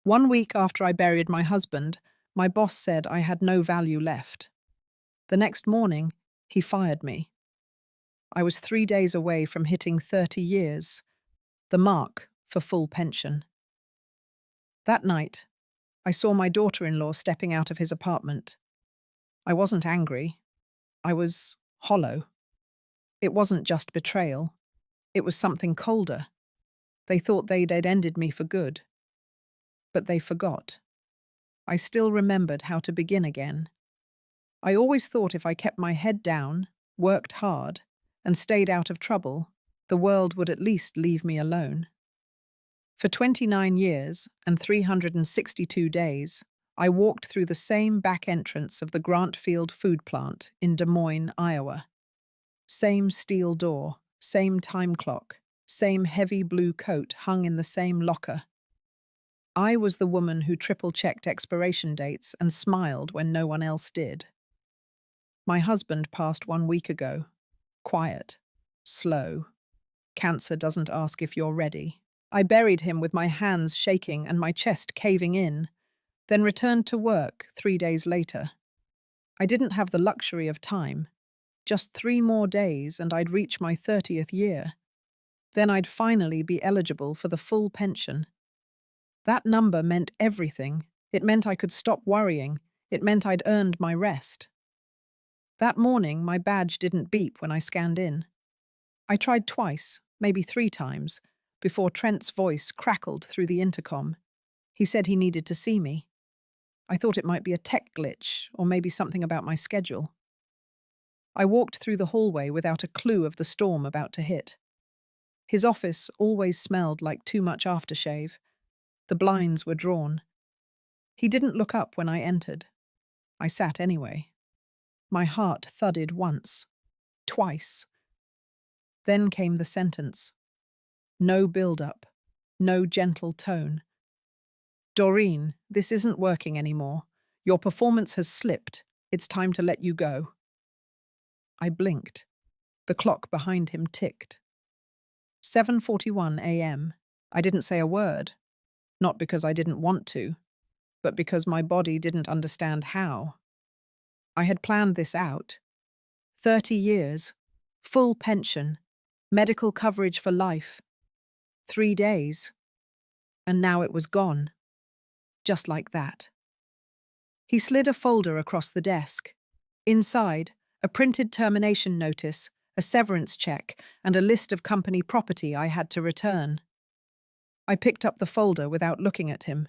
1 week after I buried my husband, my boss said I had no value left. The next morning, he fired me. I was 3 days away from hitting 30 years, the mark for full pension. That night, I saw my daughter-in-law stepping out of his apartment. I wasn't angry. I was hollow. It wasn't just betrayal. It was something colder. They thought they'd ended me for good. But they forgot. I still remembered how to begin again. I always thought if I kept my head down, worked hard, and stayed out of trouble, the world would at least leave me alone. For 29 years and 362 days, I walked through the same back entrance of the Grant Field food plant in Des Moines, Iowa. Same steel door, same time clock, same heavy blue coat hung in the same locker. I was the woman who triple-checked expiration dates and smiled when no one else did. My husband passed 1 week ago. Quiet. Slow. Cancer doesn't ask if you're ready. I buried him with my hands shaking and my chest caving in, then returned to work 3 days later. I didn't have the luxury of time. Just 3 more days and I'd reach my 30th year. Then I'd finally be eligible for the full pension. That number meant everything. It meant I could stop worrying. It meant I'd earned my rest. That morning, my badge didn't beep when I scanned in. I tried twice, maybe 3 times, before Trent's voice crackled through the intercom. He said he needed to see me. I thought it might be a tech glitch, or maybe something about my schedule. I walked through the hallway without a clue of the storm about to hit. His office always smelled like too much aftershave. The blinds were drawn. He didn't look up when I entered. I sat anyway. My heart thudded once, twice. Then came the sentence. No build-up, no gentle tone. Doreen, this isn't working anymore. Your performance has slipped. It's time to let you go. I blinked. The clock behind him ticked. 7:41 a.m. I didn't say a word. Not because I didn't want to, but because my body didn't understand how. I had planned this out. 30 years, full pension, medical coverage for life. 3 days. And now it was gone. Just like that. He slid a folder across the desk. Inside, a printed termination notice, a severance check, and a list of company property I had to return. I picked up the folder without looking at him.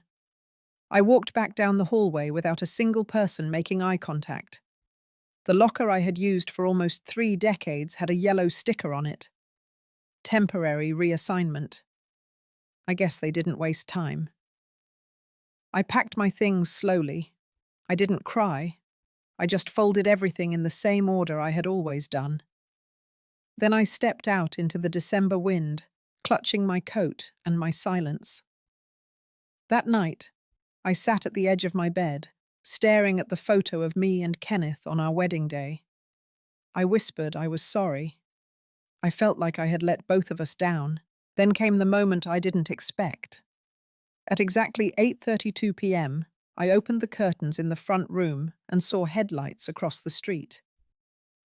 I walked back down the hallway without a single person making eye contact. The locker I had used for almost 3 decades had a yellow sticker on it. Temporary reassignment. I guess they didn't waste time. I packed my things slowly. I didn't cry. I just folded everything in the same order I had always done. Then I stepped out into the December wind, clutching my coat and my silence. That night, I sat at the edge of my bed, staring at the photo of me and Kenneth on our wedding day. I whispered I was sorry. I felt like I had let both of us down. Then came the moment I didn't expect. At exactly 8:32 p.m., I opened the curtains in the front room and saw headlights across the street.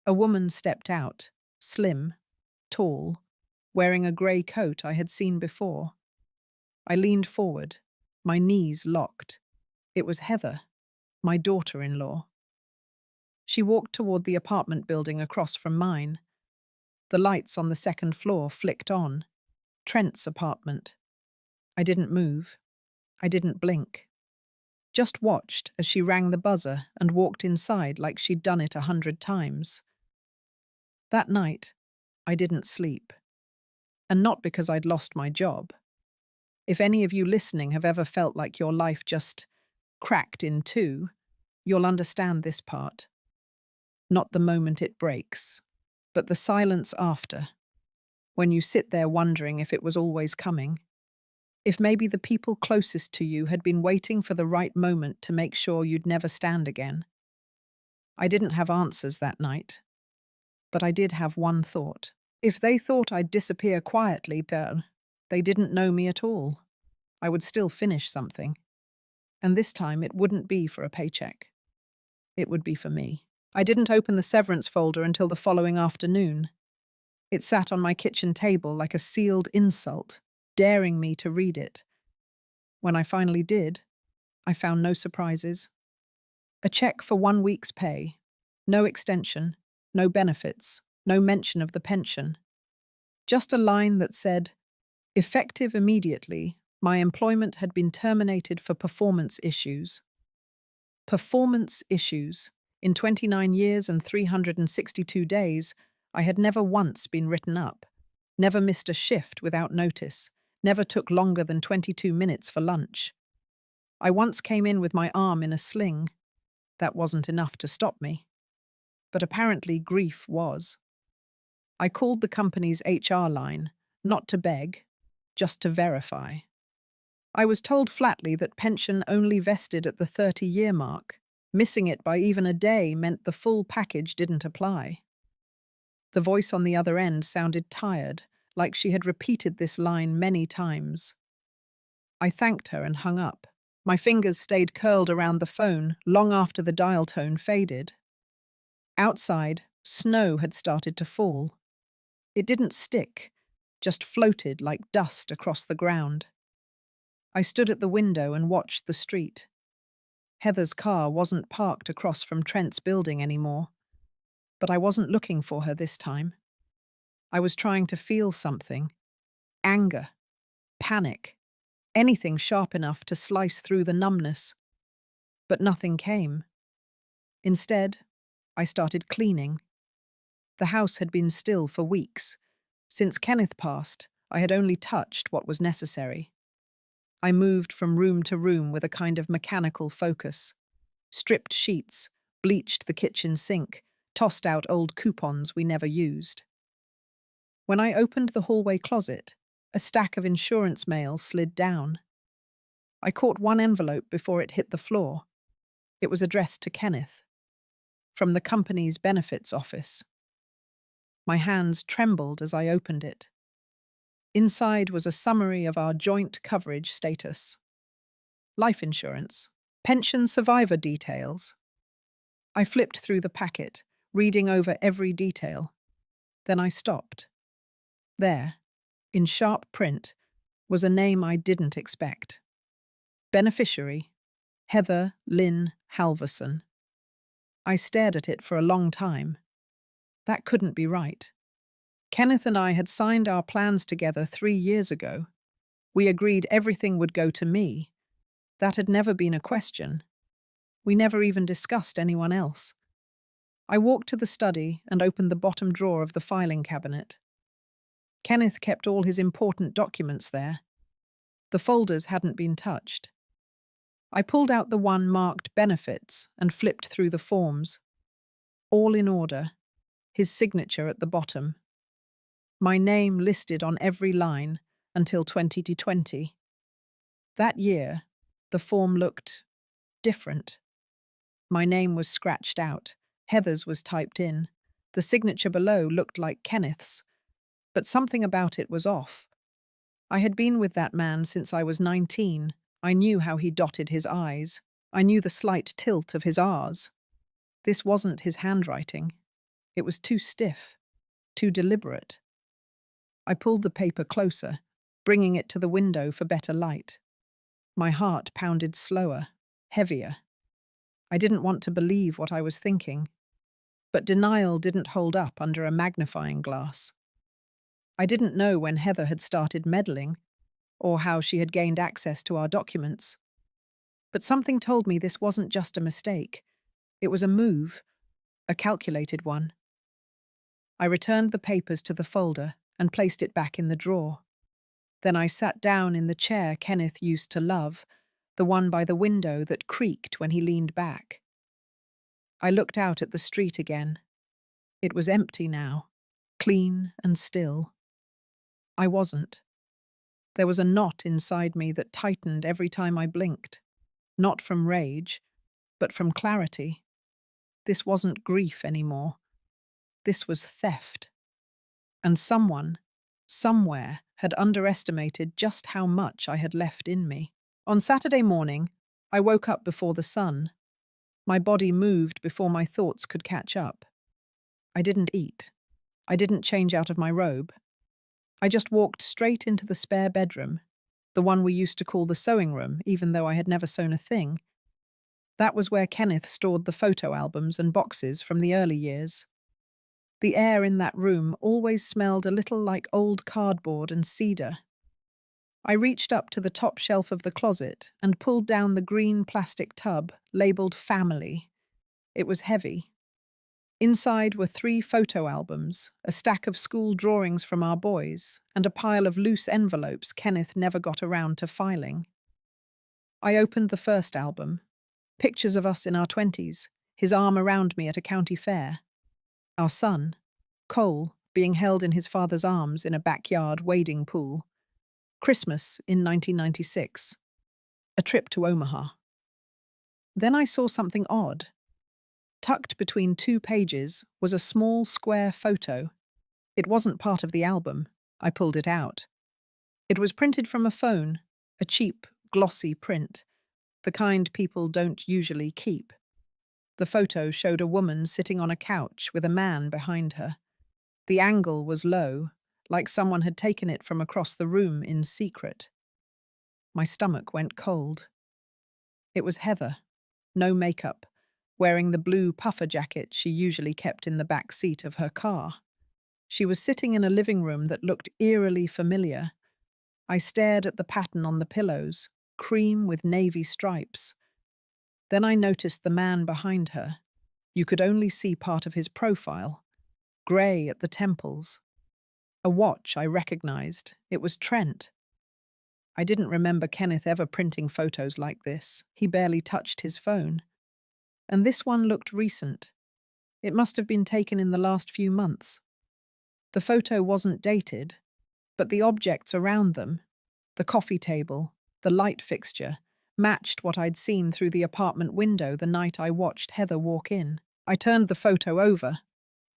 A woman stepped out, slim, tall, wearing a grey coat I had seen before. I leaned forward, my knees locked. It was Heather, my daughter-in-law. She walked toward the apartment building across from mine. The lights on the second floor flicked on. Trent's apartment. I didn't move. I didn't blink. Just watched as she rang the buzzer and walked inside like she'd done it 100 times. That night, I didn't sleep. And not because I'd lost my job. If any of you listening have ever felt like your life just cracked in two, you'll understand this part. Not the moment it breaks, but the silence after, when you sit there wondering if it was always coming. If maybe the people closest to you had been waiting for the right moment to make sure you'd never stand again. I didn't have answers that night, but I did have one thought. If they thought I'd disappear quietly, they didn't know me at all. I would still finish something. And this time it wouldn't be for a paycheck. It would be for me. I didn't open the severance folder until the following afternoon. It sat on my kitchen table like a sealed insult, daring me to read it. When I finally did, I found no surprises. A check for 1 week's pay, no extension, no benefits, no mention of the pension. Just a line that said, effective immediately, my employment had been terminated for performance issues. Performance issues. In 29 years and 362 days, I had never once been written up, never missed a shift without notice, never took longer than 22 minutes for lunch. I once came in with my arm in a sling. That wasn't enough to stop me. But apparently grief was. I called the company's HR line, not to beg, just to verify. I was told flatly that pension only vested at the 30-year mark. Missing it by even a day meant the full package didn't apply. The voice on the other end sounded tired, like she had repeated this line many times. I thanked her and hung up. My fingers stayed curled around the phone long after the dial tone faded. Outside, snow had started to fall. It didn't stick, just floated like dust across the ground. I stood at the window and watched the street. Heather's car wasn't parked across from Trent's building anymore. But I wasn't looking for her this time. I was trying to feel something. Anger, panic, anything sharp enough to slice through the numbness. But nothing came. Instead, I started cleaning. The house had been still for weeks. Since Kenneth passed, I had only touched what was necessary. I moved from room to room with a kind of mechanical focus. Stripped sheets, bleached the kitchen sink, tossed out old coupons we never used. When I opened the hallway closet, a stack of insurance mail slid down. I caught one envelope before it hit the floor. It was addressed to Kenneth, from the company's benefits office. My hands trembled as I opened it. Inside was a summary of our joint coverage status. Life insurance, pension survivor details. I flipped through the packet, reading over every detail. Then I stopped. There, in sharp print, was a name I didn't expect. Beneficiary, Heather Lynn Halverson. I stared at it for a long time. That couldn't be right. Kenneth and I had signed our plans together 3 years ago. We agreed everything would go to me. That had never been a question. We never even discussed anyone else. I walked to the study and opened the bottom drawer of the filing cabinet. Kenneth kept all his important documents there. The folders hadn't been touched. I pulled out the one marked Benefits and flipped through the forms. All in order, his signature at the bottom. My name listed on every line until 2020. That year, the form looked different. My name was scratched out. Heather's was typed in. The signature below looked like Kenneth's, but something about it was off. I had been with that man since I was 19. I knew how he dotted his I's. I knew the slight tilt of his R's. This wasn't his handwriting. It was too stiff, too deliberate. I pulled the paper closer, bringing it to the window for better light. My heart pounded slower, heavier. I didn't want to believe what I was thinking, but denial didn't hold up under a magnifying glass. I didn't know when Heather had started meddling, or how she had gained access to our documents. But something told me this wasn't just a mistake. It was a move, a calculated one. I returned the papers to the folder and placed it back in the drawer. Then I sat down in the chair Kenneth used to love, the one by the window that creaked when he leaned back. I looked out at the street again. It was empty now, clean and still. I wasn't. There was a knot inside me that tightened every time I blinked. Not from rage, but from clarity. This wasn't grief anymore. This was theft. And someone, somewhere, had underestimated just how much I had left in me. On Saturday morning, I woke up before the sun. My body moved before my thoughts could catch up. I didn't eat. I didn't change out of my robe. I just walked straight into the spare bedroom, the one we used to call the sewing room, even though I had never sewn a thing. That was where Kenneth stored the photo albums and boxes from the early years. The air in that room always smelled a little like old cardboard and cedar. I reached up to the top shelf of the closet and pulled down the green plastic tub labeled Family. It was heavy. Inside were 3 photo albums, a stack of school drawings from our boys, and a pile of loose envelopes Kenneth never got around to filing. I opened the first album. Pictures of us in our 20s, his arm around me at a county fair. Our son, Cole, being held in his father's arms in a backyard wading pool. Christmas in 1996. A trip to Omaha. Then I saw something odd. Tucked between 2 pages was a small square photo. It wasn't part of the album. I pulled it out. It was printed from a phone, a cheap, glossy print, the kind people don't usually keep. The photo showed a woman sitting on a couch with a man behind her. The angle was low, like someone had taken it from across the room in secret. My stomach went cold. It was Heather, no makeup, wearing the blue puffer jacket she usually kept in the back seat of her car. She was sitting in a living room that looked eerily familiar. I stared at the pattern on the pillows, cream with navy stripes. Then I noticed the man behind her. You could only see part of his profile, grey at the temples. A watch I recognized. It was Trent. I didn't remember Kenneth ever printing photos like this. He barely touched his phone. And this one looked recent. It must have been taken in the last few months. The photo wasn't dated, but the objects around them, the coffee table, the light fixture, matched what I'd seen through the apartment window the night I watched Heather walk in. I turned the photo over.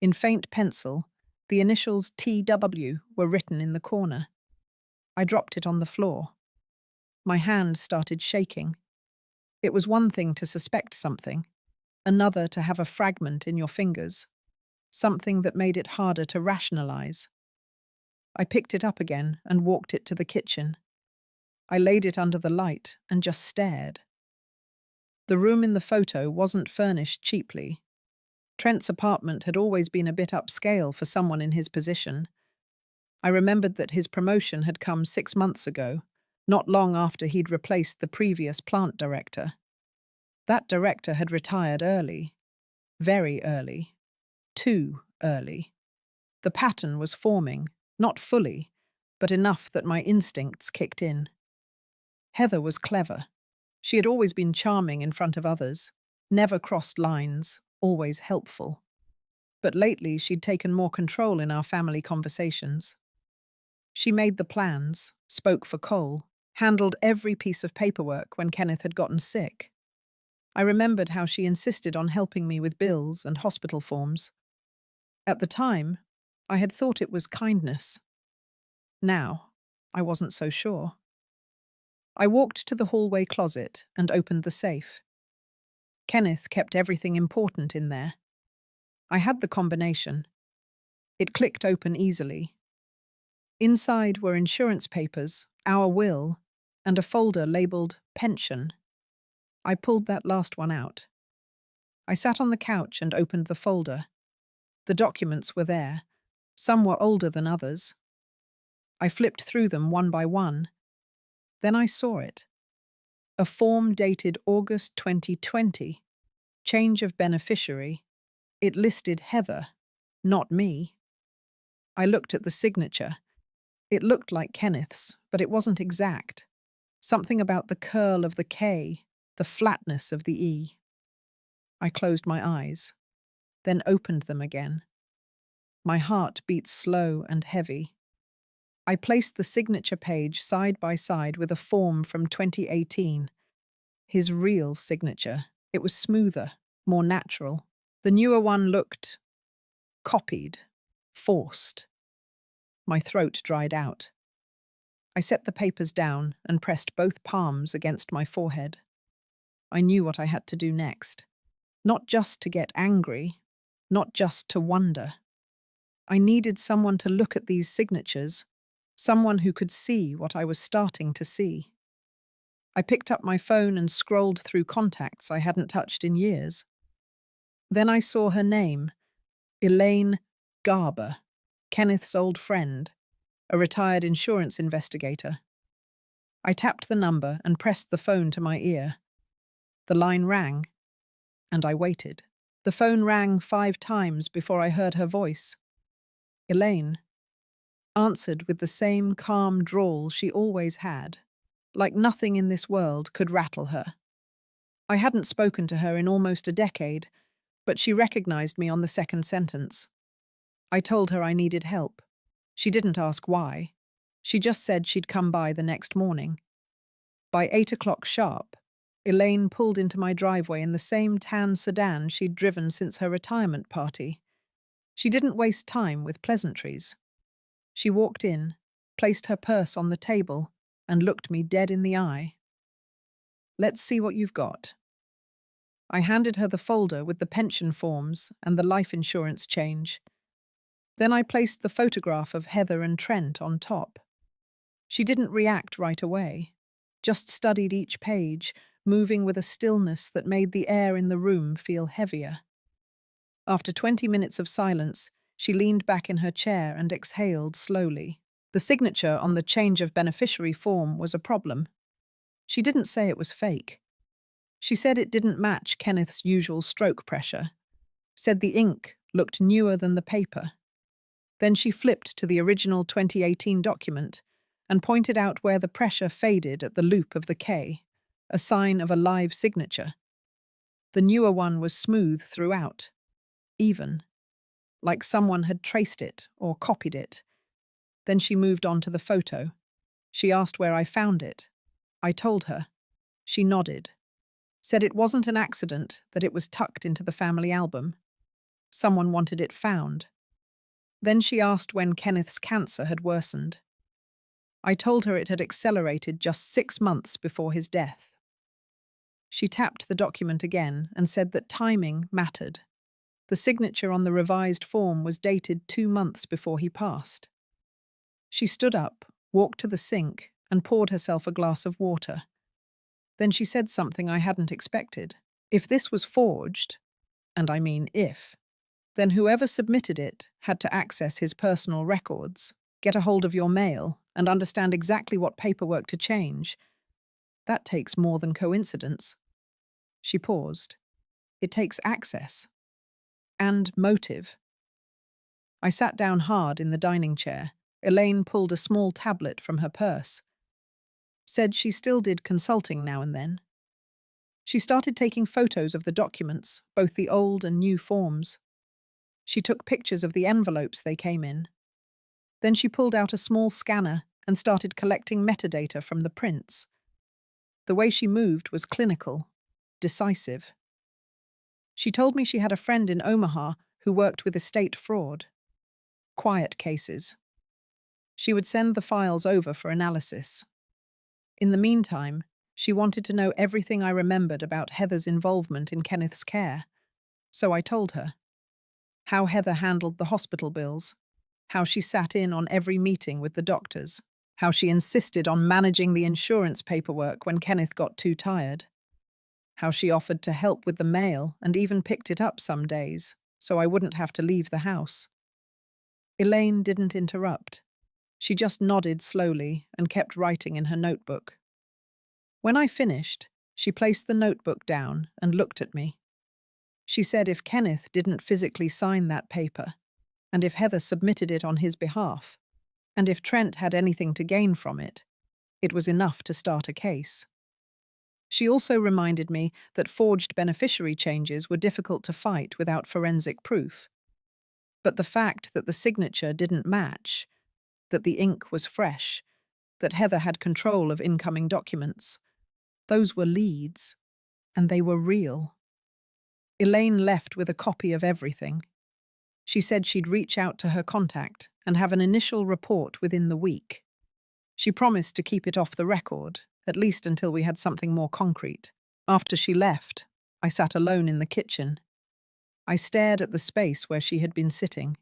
In faint pencil, the initials TW were written in the corner. I dropped it on the floor. My hand started shaking. It was one thing to suspect something, another to have a fragment in your fingers, something that made it harder to rationalize. I picked it up again and walked it to the kitchen. I laid it under the light and just stared. The room in the photo wasn't furnished cheaply. Trent's apartment had always been a bit upscale for someone in his position. I remembered that his promotion had come 6 months ago, not long after he'd replaced the previous plant director. That director had retired early. Very early. Too early. The pattern was forming, not fully, but enough that my instincts kicked in. Heather was clever. She had always been charming in front of others, never crossed lines, always helpful. But lately she'd taken more control in our family conversations. She made the plans, spoke for Cole, handled every piece of paperwork when Kenneth had gotten sick. I remembered how she insisted on helping me with bills and hospital forms. At the time, I had thought it was kindness. Now, I wasn't so sure. I walked to the hallway closet and opened the safe. Kenneth kept everything important in there. I had the combination. It clicked open easily. Inside were insurance papers, our will, and a folder labeled pension. I pulled that last one out. I sat on the couch and opened the folder. The documents were there. Some were older than others. I flipped through them one by one. Then I saw it. A form dated August 2020. Change of beneficiary. It listed Heather, not me. I looked at the signature. It looked like Kenneth's, but it wasn't exact. Something about the curl of the K, the flatness of the E. I closed my eyes, then opened them again. My heart beat slow and heavy. I placed the signature page side by side with a form from 2018. His real signature. It was smoother, more natural. The newer one looked copied, forced. My throat dried out. I set the papers down and pressed both palms against my forehead. I knew what I had to do next. Not just to get angry, not just to wonder. I needed someone to look at these signatures, someone who could see what I was starting to see. I picked up my phone and scrolled through contacts I hadn't touched in years. Then I saw her name, Elaine Garber, Kenneth's old friend, a retired insurance investigator. I tapped the number and pressed the phone to my ear. The line rang, and I waited. The phone rang 5 times before I heard her voice. Elaine answered with the same calm drawl she always had, like nothing in this world could rattle her. I hadn't spoken to her in almost a decade, but she recognized me on the second sentence. I told her I needed help. She didn't ask why. She just said she'd come by the next morning. By 8 o'clock sharp, Elaine pulled into my driveway in the same tan sedan she'd driven since her retirement party. She didn't waste time with pleasantries. She walked in, placed her purse on the table, and looked me dead in the eye. "Let's see what you've got." I handed her the folder with the pension forms and the life insurance change. Then I placed the photograph of Heather and Trent on top. She didn't react right away, just studied each page, moving with a stillness that made the air in the room feel heavier. After 20 minutes of silence, she leaned back in her chair and exhaled slowly. The signature on the change of beneficiary form was a problem. She didn't say it was fake. She said it didn't match Kenneth's usual stroke pressure, said the ink looked newer than the paper. Then she flipped to the original 2018 document and pointed out where the pressure faded at the loop of the K, a sign of a live signature. The newer one was smooth throughout, even, like someone had traced it or copied it. Then she moved on to the photo. She asked where I found it. I told her. She nodded, said it wasn't an accident, that it was tucked into the family album. Someone wanted it found. Then she asked when Kenneth's cancer had worsened. I told her it had accelerated just 6 months before his death. She tapped the document again and said that timing mattered. The signature on the revised form was dated 2 months before he passed. She stood up, walked to the sink, and poured herself a glass of water. Then she said something I hadn't expected. If this was forged, and I mean if, then whoever submitted it had to access his personal records, get a hold of your mail, and understand exactly what paperwork to change. That takes more than coincidence. She paused. It takes access. And motive. I sat down hard in the dining chair. Elaine pulled a small tablet from her purse. Said she still did consulting now and then. She started taking photos of the documents, both the old and new forms. She took pictures of the envelopes they came in. Then she pulled out a small scanner and started collecting metadata from the prints. The way she moved was clinical, decisive. She told me she had a friend in Omaha who worked with estate fraud. Quiet cases. She would send the files over for analysis. In the meantime, she wanted to know everything I remembered about Heather's involvement in Kenneth's care. So I told her. How Heather handled the hospital bills, how she sat in on every meeting with the doctors, how she insisted on managing the insurance paperwork when Kenneth got too tired, how she offered to help with the mail and even picked it up some days, so I wouldn't have to leave the house. Elaine didn't interrupt. She just nodded slowly and kept writing in her notebook. When I finished, she placed the notebook down and looked at me. She said if Kenneth didn't physically sign that paper, and if Heather submitted it on his behalf, and if Trent had anything to gain from it, it was enough to start a case. She also reminded me that forged beneficiary changes were difficult to fight without forensic proof. But the fact that the signature didn't match, that the ink was fresh, that Heather had control of incoming documents, those were leads, and they were real. Elaine left with a copy of everything. She said she'd reach out to her contact and have an initial report within the week. She promised to keep it off the record, at least until we had something more concrete. After she left, I sat alone in the kitchen. I stared at the space where she had been sitting.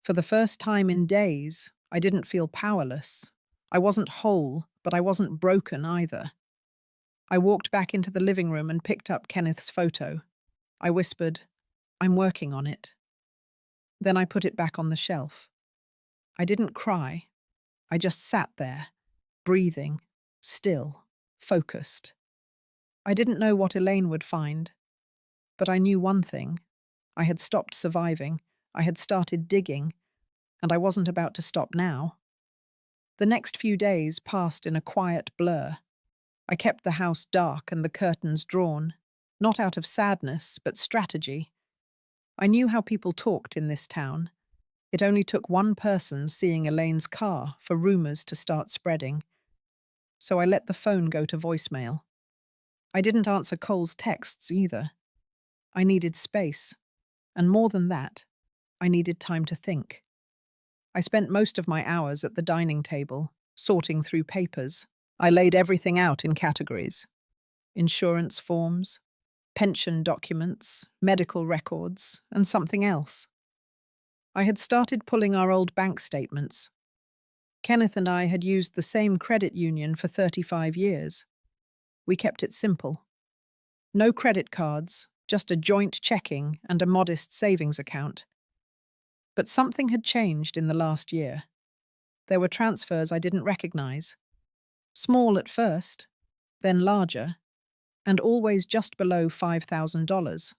For the first time in days, I didn't feel powerless. I wasn't whole, but I wasn't broken either. I walked back into the living room and picked up Kenneth's photo. I whispered, "I'm working on it." Then I put it back on the shelf. I didn't cry. I just sat there, breathing, still, focused. I didn't know what Elaine would find, but I knew one thing. I had stopped surviving, I had started digging, and I wasn't about to stop now. The next few days passed in a quiet blur. I kept the house dark and the curtains drawn, not out of sadness, but strategy. I knew how people talked in this town. It only took one person seeing Elaine's car for rumors to start spreading. So I let the phone go to voicemail. I didn't answer Cole's texts either. I needed space. And more than that, I needed time to think. I spent most of my hours at the dining table, sorting through papers. I laid everything out in categories: insurance forms, pension documents, medical records, and something else. I had started pulling our old bank statements. Kenneth and I had used the same credit union for 35 years. We kept it simple. No credit cards, just a joint checking and a modest savings account. But something had changed in the last year. There were transfers I didn't recognize. Small at first, then larger, and always just below $5,000.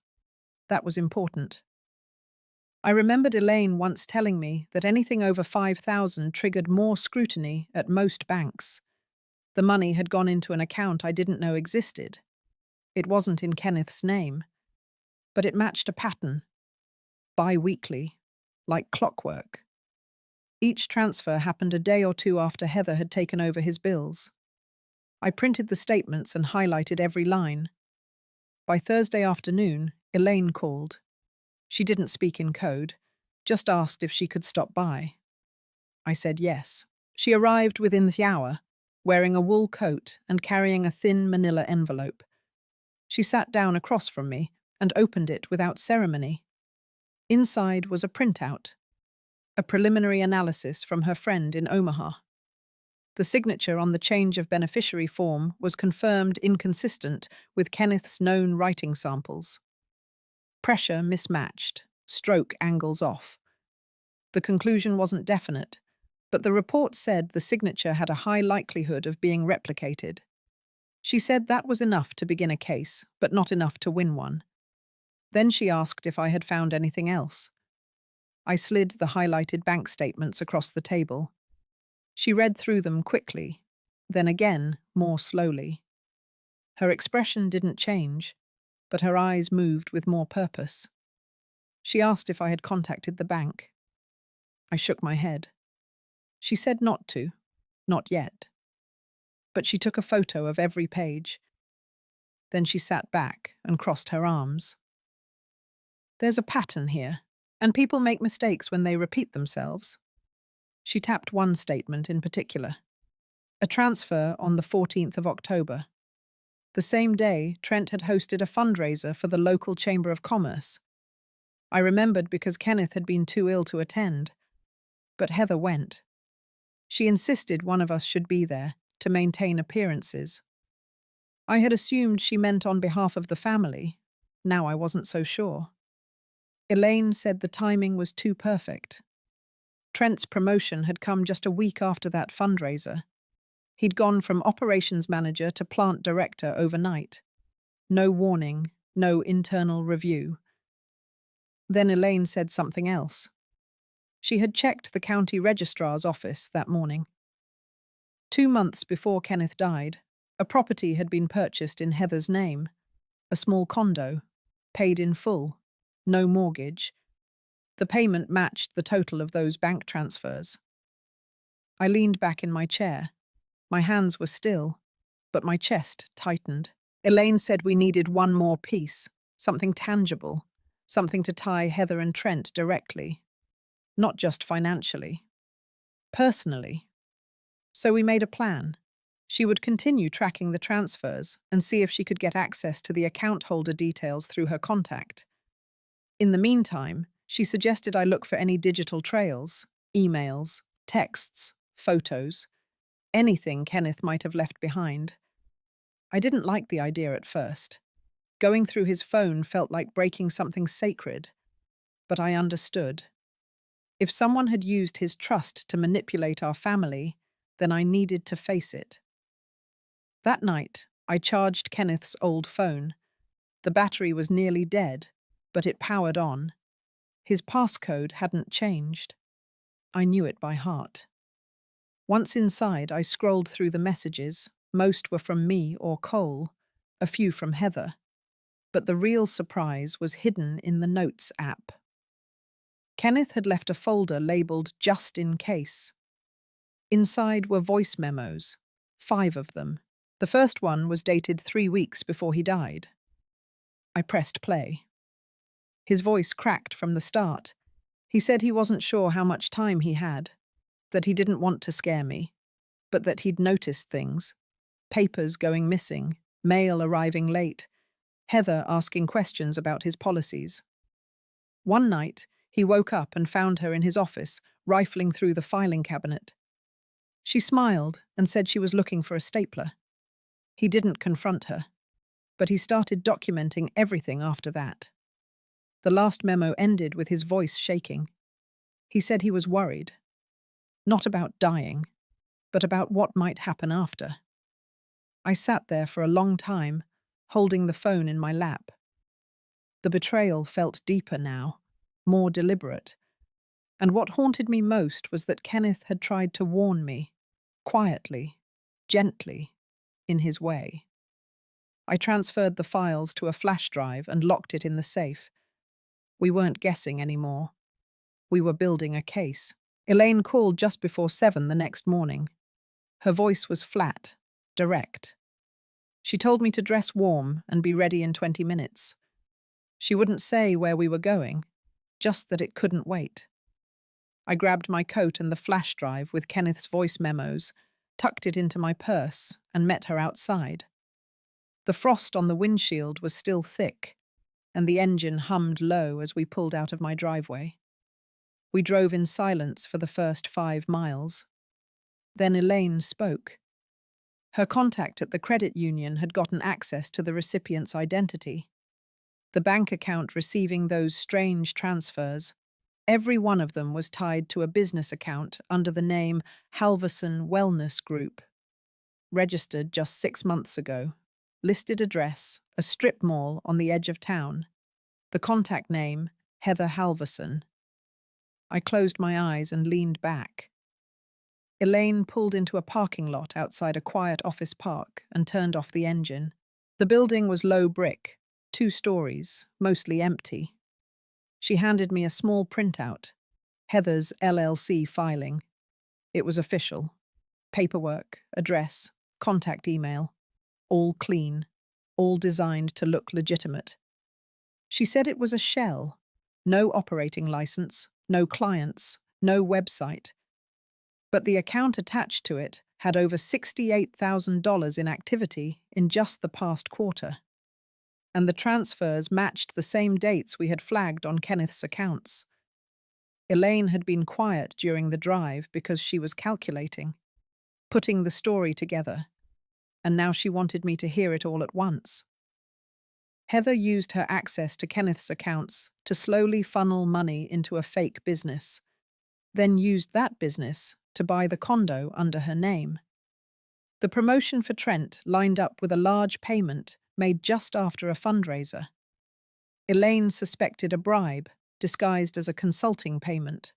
That was important. I remembered Elaine once telling me that anything over 5,000 triggered more scrutiny at most banks. The money had gone into an account I didn't know existed. It wasn't in Kenneth's name, but it matched a pattern. Bi-weekly, like clockwork. Each transfer happened a day or two after Heather had taken over his bills. I printed the statements and highlighted every line. By Thursday afternoon, Elaine called. She didn't speak in code, just asked if she could stop by. I said yes. She arrived within the hour, wearing a wool coat and carrying a thin manila envelope. She sat down across from me and opened it without ceremony. Inside was a printout, a preliminary analysis from her friend in Omaha. The signature on the change of beneficiary form was confirmed inconsistent with Kenneth's known writing samples. Pressure mismatched, stroke angles off. The conclusion wasn't definite, but the report said the signature had a high likelihood of being replicated. She said that was enough to begin a case, but not enough to win one. Then she asked if I had found anything else. I slid the highlighted bank statements across the table. She read through them quickly, then again, more slowly. Her expression didn't change, but her eyes moved with more purpose. She asked if I had contacted the bank. I shook my head. She said not to, not yet. But she took a photo of every page. Then she sat back and crossed her arms. There's a pattern here, and people make mistakes when they repeat themselves. She tapped one statement in particular. A transfer on the 14th of October. The same day, Trent had hosted a fundraiser for the local Chamber of Commerce. I remembered because Kenneth had been too ill to attend. But Heather went. She insisted one of us should be there to maintain appearances. I had assumed she meant on behalf of the family. Now I wasn't so sure. Elaine said the timing was too perfect. Trent's promotion had come just a week after that fundraiser. He'd gone from operations manager to plant director overnight. No warning, no internal review. Then Elaine said something else. She had checked the county registrar's office that morning. 2 months before Kenneth died, a property had been purchased in Heather's name, a small condo, paid in full, no mortgage. The payment matched the total of those bank transfers. I leaned back in my chair. My hands were still, but my chest tightened. Elaine said we needed one more piece, something tangible, something to tie Heather and Trent directly. Not just financially. Personally. So we made a plan. She would continue tracking the transfers and see if she could get access to the account holder details through her contact. In the meantime, she suggested I look for any digital trails, emails, texts, photos, anything Kenneth might have left behind. I didn't like the idea at first. Going through his phone felt like breaking something sacred, but I understood. If someone had used his trust to manipulate our family, then I needed to face it. That night, I charged Kenneth's old phone. The battery was nearly dead, but it powered on. His passcode hadn't changed. I knew it by heart. Once inside, I scrolled through the messages. Most were from me or Cole, a few from Heather. But the real surprise was hidden in the Notes app. Kenneth had left a folder labeled Just in Case. Inside were voice memos, 5 of them. The first one was dated 3 weeks before he died. I pressed play. His voice cracked from the start. He said he wasn't sure how much time he had, that he didn't want to scare me, but that he'd noticed things. Papers going missing, mail arriving late, Heather asking questions about his policies. One night, he woke up and found her in his office, rifling through the filing cabinet. She smiled and said she was looking for a stapler. He didn't confront her, but he started documenting everything after that. The last memo ended with his voice shaking. He said he was worried. Not about dying, but about what might happen after. I sat there for a long time, holding the phone in my lap. The betrayal felt deeper now, more deliberate. And what haunted me most was that Kenneth had tried to warn me, quietly, gently, in his way. I transferred the files to a flash drive and locked it in the safe. We weren't guessing anymore. We were building a case. Elaine called just before 7 the next morning. Her voice was flat, direct. She told me to dress warm and be ready in 20 minutes. She wouldn't say where we were going, just that it couldn't wait. I grabbed my coat and the flash drive with Kenneth's voice memos, tucked it into my purse, and met her outside. The frost on the windshield was still thick, and the engine hummed low as we pulled out of my driveway. We drove in silence for the first 5 miles. Then Elaine spoke. Her contact at the credit union had gotten access to the recipient's identity. The bank account receiving those strange transfers, every one of them was tied to a business account under the name Halverson Wellness Group. Registered just 6 months ago. Listed address, a strip mall on the edge of town. The contact name, Heather Halverson. I closed my eyes and leaned back. Elaine pulled into a parking lot outside a quiet office park and turned off the engine. The building was low brick, 2 stories, mostly empty. She handed me a small printout, Heather's LLC filing. It was official. Paperwork, address, contact email. All clean, all designed to look legitimate. She said it was a shell. No operating license, no clients, no website. But the account attached to it had over $68,000 in activity in just the past quarter. And the transfers matched the same dates we had flagged on Kenneth's accounts. Elaine had been quiet during the drive because she was calculating, putting the story together, and now she wanted me to hear it all at once. Heather used her access to Kenneth's accounts to slowly funnel money into a fake business, then used that business to buy the condo under her name. The promotion for Trent lined up with a large payment made just after a fundraiser. Elaine suspected a bribe, disguised as a consulting payment.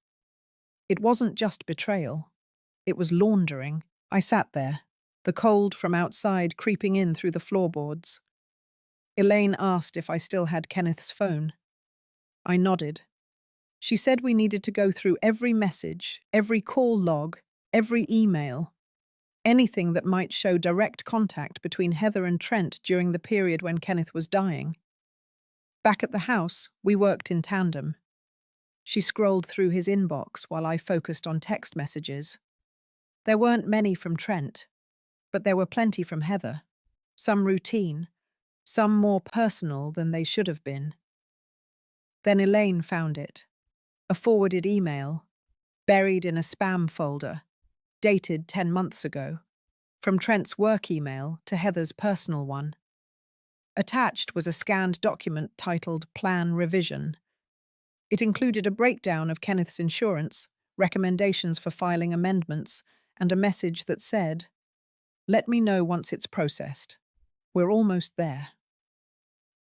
It wasn't just betrayal. It was laundering. I sat there, the cold from outside creeping in through the floorboards. Elaine asked if I still had Kenneth's phone. I nodded. She said we needed to go through every message, every call log, every email. Anything that might show direct contact between Heather and Trent during the period when Kenneth was dying. Back at the house, we worked in tandem. She scrolled through his inbox while I focused on text messages. There weren't many from Trent. But there were plenty from Heather. Some routine, some more personal than they should have been. Then Elaine found it. A forwarded email, buried in a spam folder, dated 10 months ago, from Trent's work email to Heather's personal one. Attached was a scanned document titled Plan Revision. It included a breakdown of Kenneth's insurance, recommendations for filing amendments, and a message that said, "Let me know once it's processed. We're almost there."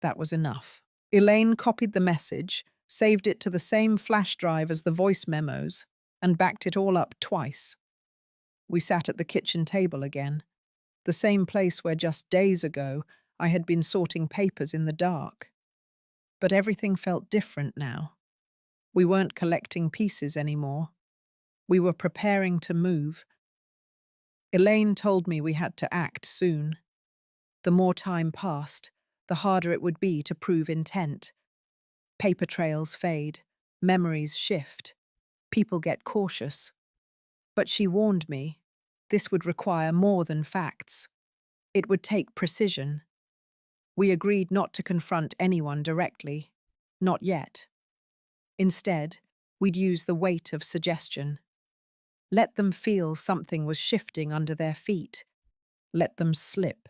That was enough. Elaine copied the message, saved it to the same flash drive as the voice memos, and backed it all up twice. We sat at the kitchen table again, the same place where just days ago I had been sorting papers in the dark. But everything felt different now. We weren't collecting pieces anymore. We were preparing to move. Elaine told me we had to act soon. The more time passed, the harder it would be to prove intent. Paper trails fade, memories shift, people get cautious. But she warned me, this would require more than facts. It would take precision. We agreed not to confront anyone directly. Not yet. Instead, we'd use the weight of suggestion. Let them feel something was shifting under their feet. Let them slip.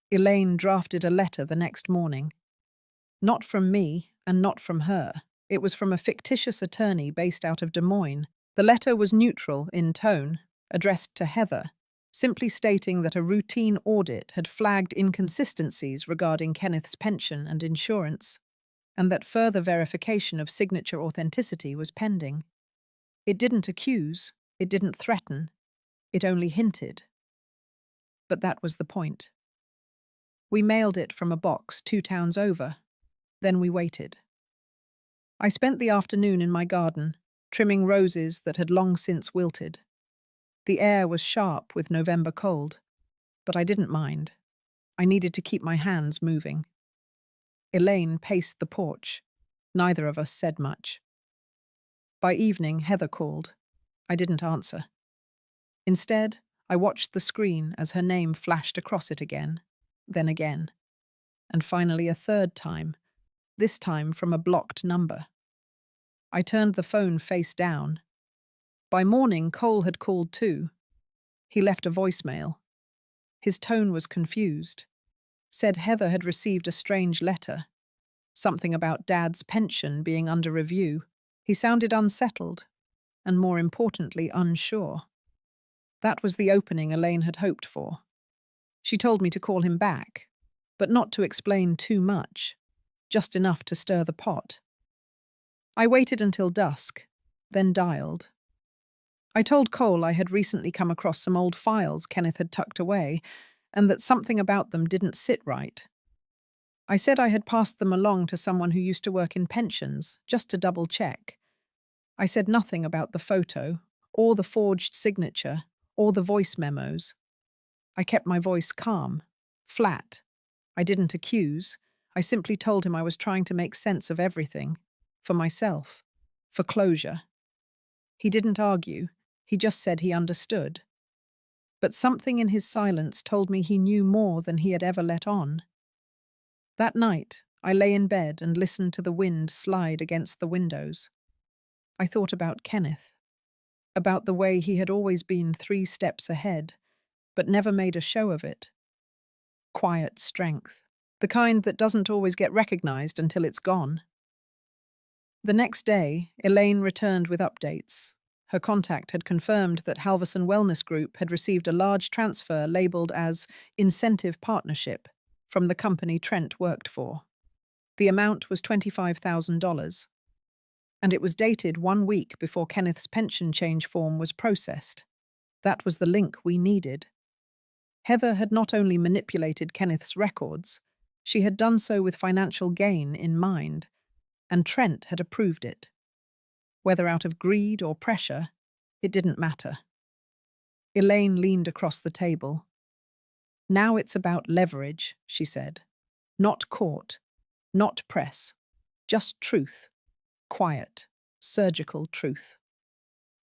Elaine drafted a letter the next morning. Not from me, and not from her. It was from a fictitious attorney based out of Des Moines. The letter was neutral in tone, addressed to Heather, simply stating that a routine audit had flagged inconsistencies regarding Kenneth's pension and insurance, and that further verification of signature authenticity was pending. It didn't accuse, it didn't threaten, it only hinted. But that was the point. We mailed it from a box 2 towns over. Then we waited. I spent the afternoon in my garden, trimming roses that had long since wilted. The air was sharp with November cold, but I didn't mind. I needed to keep my hands moving. Elaine paced the porch. Neither of us said much. By evening, Heather called. I didn't answer. Instead, I watched the screen as her name flashed across it again, then again, and finally a third time, this time from a blocked number. I turned the phone face down. By morning, Cole had called too. He left a voicemail. His tone was confused. Said Heather had received a strange letter. Something about Dad's pension being under review. He sounded unsettled, and more importantly, unsure. That was the opening Elaine had hoped for. She told me to call him back, but not to explain too much, just enough to stir the pot. I waited until dusk, then dialed. I told Cole I had recently come across some old files Kenneth had tucked away, and that something about them didn't sit right. I said I had passed them along to someone who used to work in pensions, just to double check. I said nothing about the photo, or the forged signature, or the voice memos. I kept my voice calm, flat. I didn't accuse. I simply told him I was trying to make sense of everything. For myself. For closure. He didn't argue. He just said he understood. But something in his silence told me he knew more than he had ever let on. That night, I lay in bed and listened to the wind slide against the windows. I thought about Kenneth. About the way he had always been 3 steps ahead, but never made a show of it. Quiet strength. The kind that doesn't always get recognized until it's gone. The next day, Elaine returned with updates. Her contact had confirmed that Halverson Wellness Group had received a large transfer labeled as Incentive Partnership from the company Trent worked for. The amount was $25,000, and it was dated 1 week before Kenneth's pension change form was processed. That was the link we needed. Heather had not only manipulated Kenneth's records, she had done so with financial gain in mind, and Trent had approved it. Whether out of greed or pressure, it didn't matter. Elaine leaned across the table. "Now it's about leverage," she said. "Not court, not press, just truth. Quiet, surgical truth."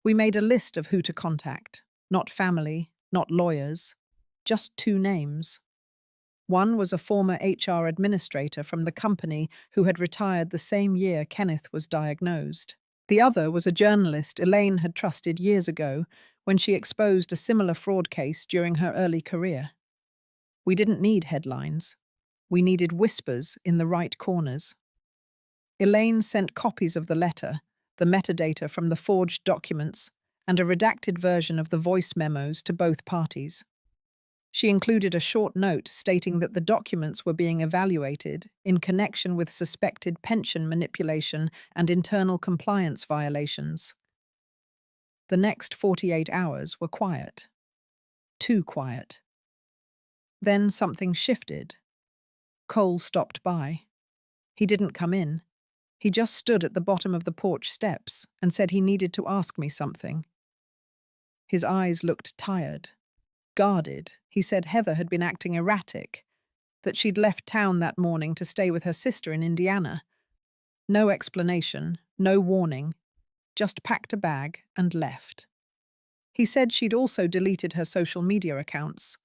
We made a list of who to contact. Not family, not lawyers. Just two names. One was a former HR administrator from the company who had retired the same year Kenneth was diagnosed. The other was a journalist Elaine had trusted years ago when she exposed a similar fraud case during her early career. We didn't need headlines. We needed whispers in the right corners. Elaine sent copies of the letter, the metadata from the forged documents, and a redacted version of the voice memos to both parties. She included a short note stating that the documents were being evaluated in connection with suspected pension manipulation and internal compliance violations. The next 48 hours were quiet. Too quiet. Then something shifted. Cole stopped by. He didn't come in. He just stood at the bottom of the porch steps and said he needed to ask me something. His eyes looked tired. Guarded. He said Heather had been acting erratic, that she'd left town that morning to stay with her sister in Indiana. No explanation, no warning, just packed a bag and left. He said she'd also deleted her social media accounts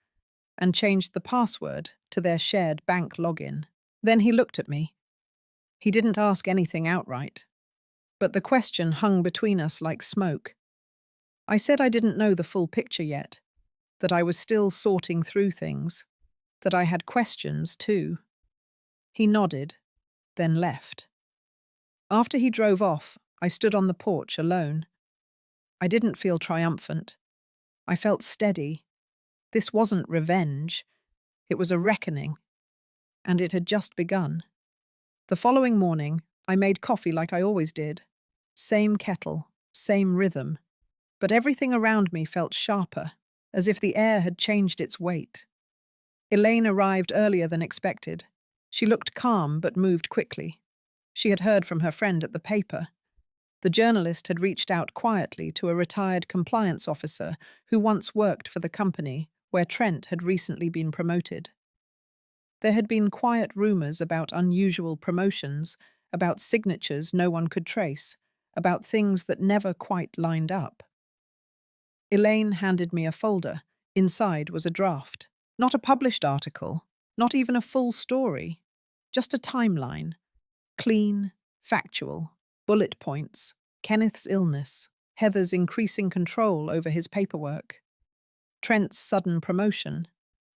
and changed the password to their shared bank login. Then he looked at me. He didn't ask anything outright, but the question hung between us like smoke. I said I didn't know the full picture yet, that I was still sorting through things, that I had questions too. He nodded, then left. After he drove off, I stood on the porch alone. I didn't feel triumphant. I felt steady. This wasn't revenge. It was a reckoning. And it had just begun. The following morning, I made coffee like I always did. Same kettle, same rhythm. But everything around me felt sharper, as if the air had changed its weight. Elaine arrived earlier than expected. She looked calm but moved quickly. She had heard from her friend at the paper. The journalist had reached out quietly to a retired compliance officer who once worked for the company where Trent had recently been promoted. There had been quiet rumors about unusual promotions, about signatures no one could trace, about things that never quite lined up. Elaine handed me a folder. Inside was a draft. Not a published article, not even a full story, just a timeline. Clean, factual, bullet points, Kenneth's illness, Heather's increasing control over his paperwork, Trent's sudden promotion,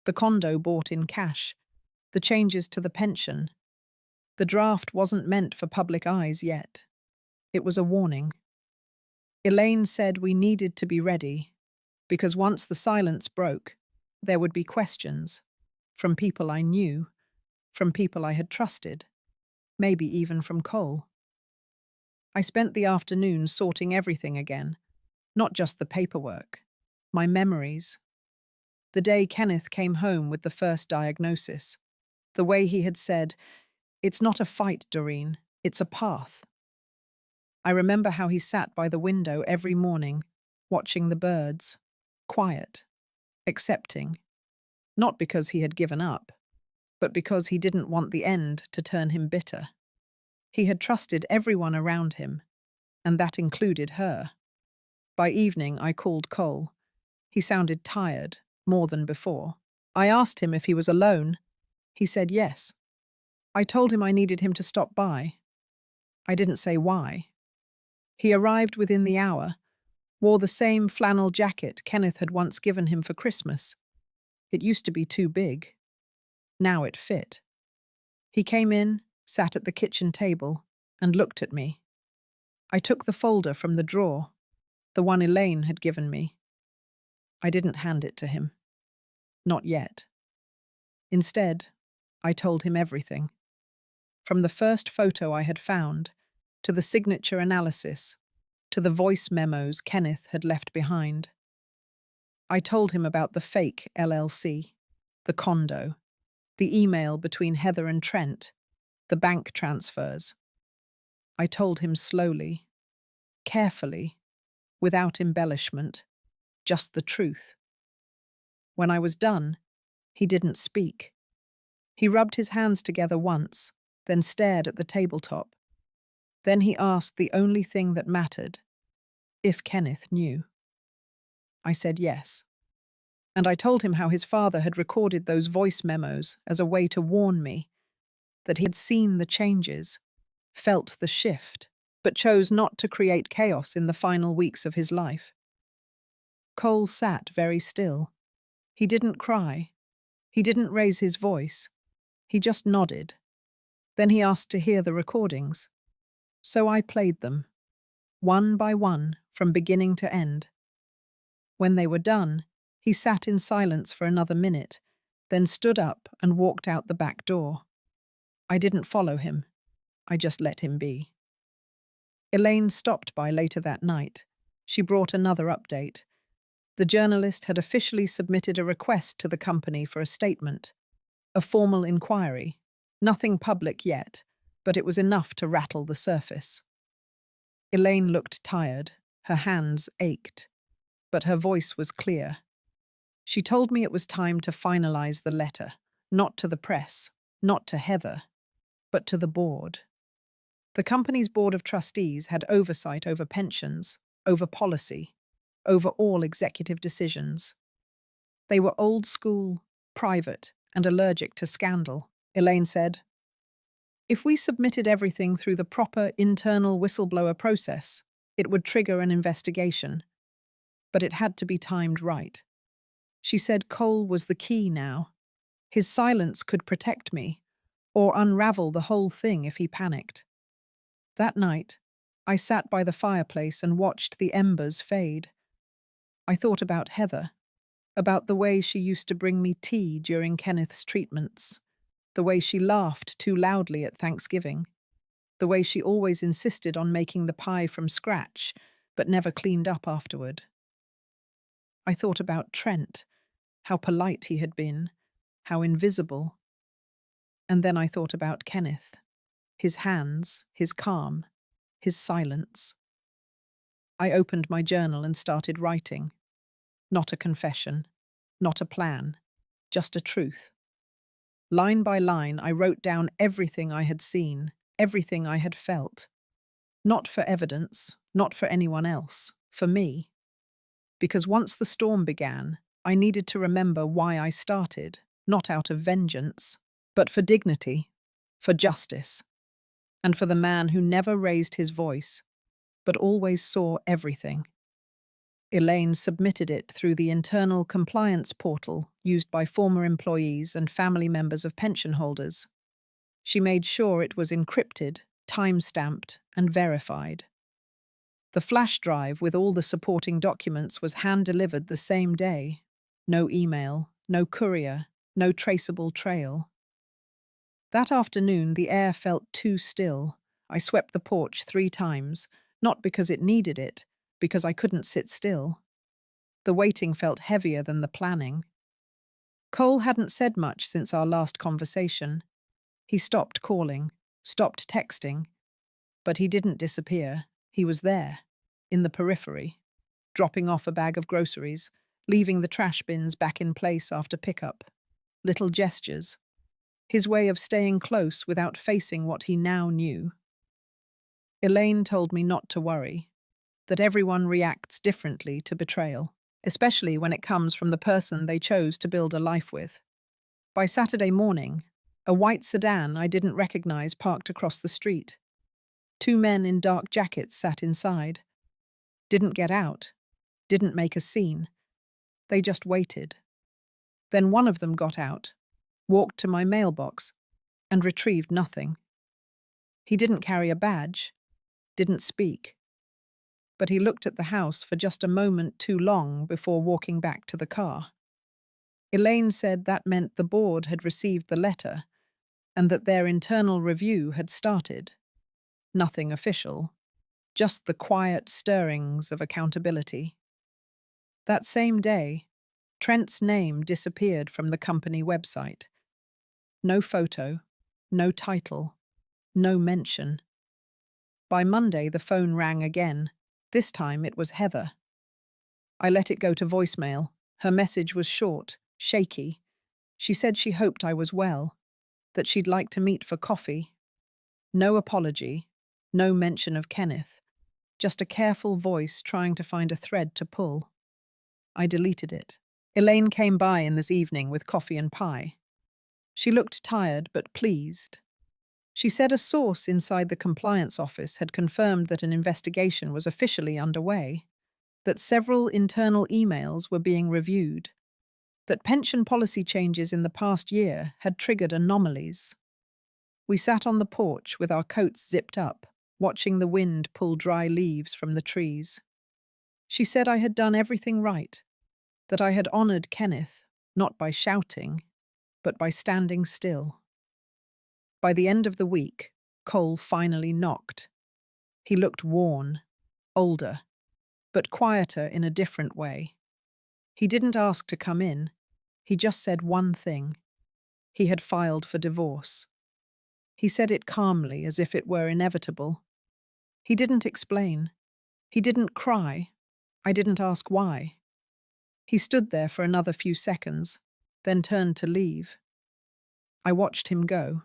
the condo bought in cash, the changes to the pension. The draft wasn't meant for public eyes yet. It was a warning. Elaine said we needed to be ready, because once the silence broke, there would be questions, from people I knew, from people I had trusted, maybe even from Cole. I spent the afternoon sorting everything again, not just the paperwork, my memories. The day Kenneth came home with the first diagnosis, the way he had said, "It's not a fight, Doreen, it's a path." I remember how he sat by the window every morning, watching the birds, quiet, accepting, not because he had given up, but because he didn't want the end to turn him bitter. He had trusted everyone around him, and that included her. By evening, I called Cole. He sounded tired, more than before. I asked him if he was alone. He said yes. I told him I needed him to stop by. I didn't say why. He arrived within the hour, wore the same flannel jacket Kenneth had once given him for Christmas. It used to be too big. Now it fit. He came in, sat at the kitchen table, and looked at me. I took the folder from the drawer, the one Elaine had given me. I didn't hand it to him. Not yet. Instead, I told him everything. From the first photo I had found, to the signature analysis, to the voice memos Kenneth had left behind. I told him about the fake LLC, the condo, the email between Heather and Trent, the bank transfers. I told him slowly, carefully, without embellishment, just the truth. When I was done, he didn't speak. He rubbed his hands together once, then stared at the tabletop. Then he asked the only thing that mattered, if Kenneth knew. I said yes. And I told him how his father had recorded those voice memos as a way to warn me, that he had seen the changes, felt the shift, but chose not to create chaos in the final weeks of his life. Cole sat very still. He didn't cry. He didn't raise his voice. He just nodded. Then he asked to hear the recordings. So I played them, one by one, from beginning to end. When they were done, he sat in silence for another minute, then stood up and walked out the back door. I didn't follow him. I just let him be. Elaine stopped by later that night. She brought another update. The journalist had officially submitted a request to the company for a statement, a formal inquiry. Nothing public yet, but it was enough to rattle the surface. Elaine looked tired. Her hands ached, but her voice was clear. She told me it was time to finalize the letter, not to the press, not to Heather, but to the board. The company's board of trustees had oversight over pensions, over policy, over all executive decisions. They were old school, private, and allergic to scandal. Elaine said, "If we submitted everything through the proper internal whistleblower process, it would trigger an investigation. But it had to be timed right." She said Cole was the key now. His silence could protect me, or unravel the whole thing if he panicked. That night, I sat by the fireplace and watched the embers fade. I thought about Heather, about the way she used to bring me tea during Kenneth's treatments, the way she laughed too loudly at Thanksgiving, the way she always insisted on making the pie from scratch, but never cleaned up afterward. I thought about Trent, how polite he had been, how invisible. And then I thought about Kenneth, his hands, his calm, his silence. I opened my journal and started writing. Not a confession, not a plan, just a truth. Line by line, I wrote down everything I had seen, everything I had felt. Not for evidence, not for anyone else, for me. Because once the storm began, I needed to remember why I started, not out of vengeance, but for dignity, for justice, and for the man who never raised his voice, but always saw everything. Elaine submitted it through the internal compliance portal used by former employees and family members of pension holders. She made sure it was encrypted, time-stamped, and verified. The flash drive with all the supporting documents was hand-delivered the same day. No email, no courier, no traceable trail. That afternoon, the air felt too still. I swept the porch 3 times, not because it needed it, because I couldn't sit still. The waiting felt heavier than the planning. Cole hadn't said much since our last conversation. He stopped calling, stopped texting, but he didn't disappear. He was there, in the periphery, dropping off a bag of groceries, leaving the trash bins back in place after pickup. Little gestures. His way of staying close without facing what he now knew. Elaine told me not to worry, that everyone reacts differently to betrayal, especially when it comes from the person they chose to build a life with. By Saturday morning, a white sedan I didn't recognize parked across the street. 2 men in dark jackets sat inside. Didn't get out, didn't make a scene. They just waited. Then one of them got out, walked to my mailbox, and retrieved nothing. He didn't carry a badge, didn't speak. But he looked at the house for just a moment too long before walking back to the car. Elaine said that meant the board had received the letter and that their internal review had started. Nothing official, just the quiet stirrings of accountability. That same day, Trent's name disappeared from the company website. No photo, no title, no mention. By Monday, the phone rang again. This time it was Heather. I let it go to voicemail. Her message was short, shaky. She said she hoped I was well, that she'd like to meet for coffee. No apology, no mention of Kenneth, just a careful voice trying to find a thread to pull. I deleted it. Elaine came by in this evening with coffee and pie. She looked tired but pleased. She said a source inside the compliance office had confirmed that an investigation was officially underway, that several internal emails were being reviewed, that pension policy changes in the past year had triggered anomalies. We sat on the porch with our coats zipped up, watching the wind pull dry leaves from the trees. She said I had done everything right, that I had honored Kenneth, not by shouting, but by standing still. By the end of the week, Cole finally knocked. He looked worn, older, but quieter in a different way. He didn't ask to come in. He just said one thing. He had filed for divorce. He said it calmly, as if it were inevitable. He didn't explain. He didn't cry. I didn't ask why. He stood there for another few seconds, then turned to leave. I watched him go.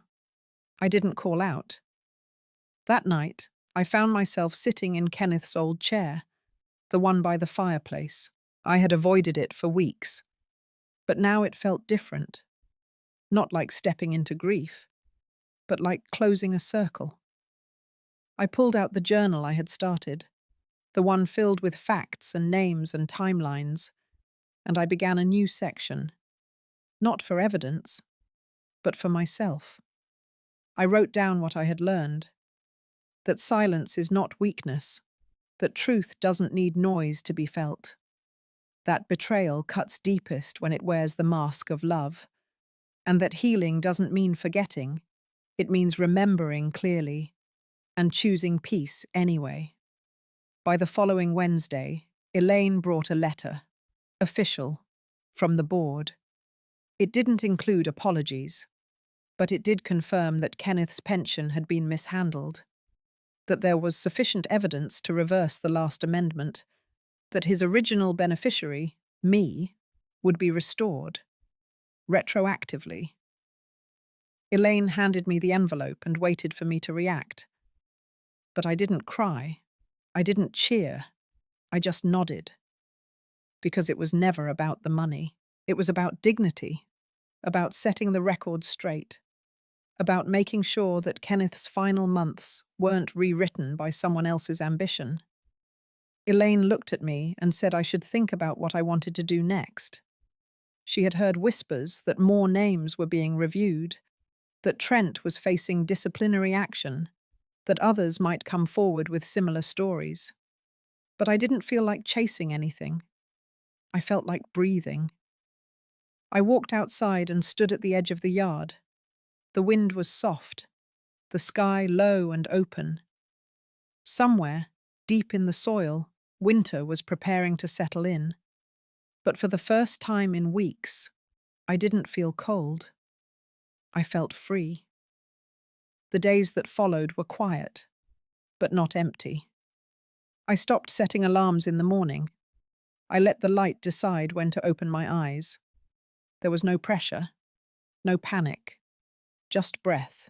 I didn't call out. That night, I found myself sitting in Kenneth's old chair, the one by the fireplace. I had avoided it for weeks, but now it felt different. Not like stepping into grief, but like closing a circle. I pulled out the journal I had started, the one filled with facts and names and timelines, and I began a new section, not for evidence, but for myself. I wrote down what I had learned, that silence is not weakness, that truth doesn't need noise to be felt, that betrayal cuts deepest when it wears the mask of love, and that healing doesn't mean forgetting, it means remembering clearly and choosing peace anyway. By the following Wednesday, Elaine brought a letter, official, from the board. It didn't include apologies, but it did confirm that Kenneth's pension had been mishandled, that there was sufficient evidence to reverse the last amendment, that his original beneficiary, me, would be restored, retroactively. Elaine handed me the envelope and waited for me to react. But I didn't cry. I didn't cheer. I just nodded. Because it was never about the money. It was about dignity, about setting the record straight, about making sure that Kenneth's final months weren't rewritten by someone else's ambition. Elaine looked at me and said I should think about what I wanted to do next. She had heard whispers that more names were being reviewed, that Trent was facing disciplinary action, that others might come forward with similar stories. But I didn't feel like chasing anything. I felt like breathing. I walked outside and stood at the edge of the yard. The wind was soft, the sky low and open. Somewhere, deep in the soil, winter was preparing to settle in. But for the first time in weeks, I didn't feel cold. I felt free. The days that followed were quiet, but not empty. I stopped setting alarms in the morning. I let the light decide when to open my eyes. There was no pressure, no panic, just breath.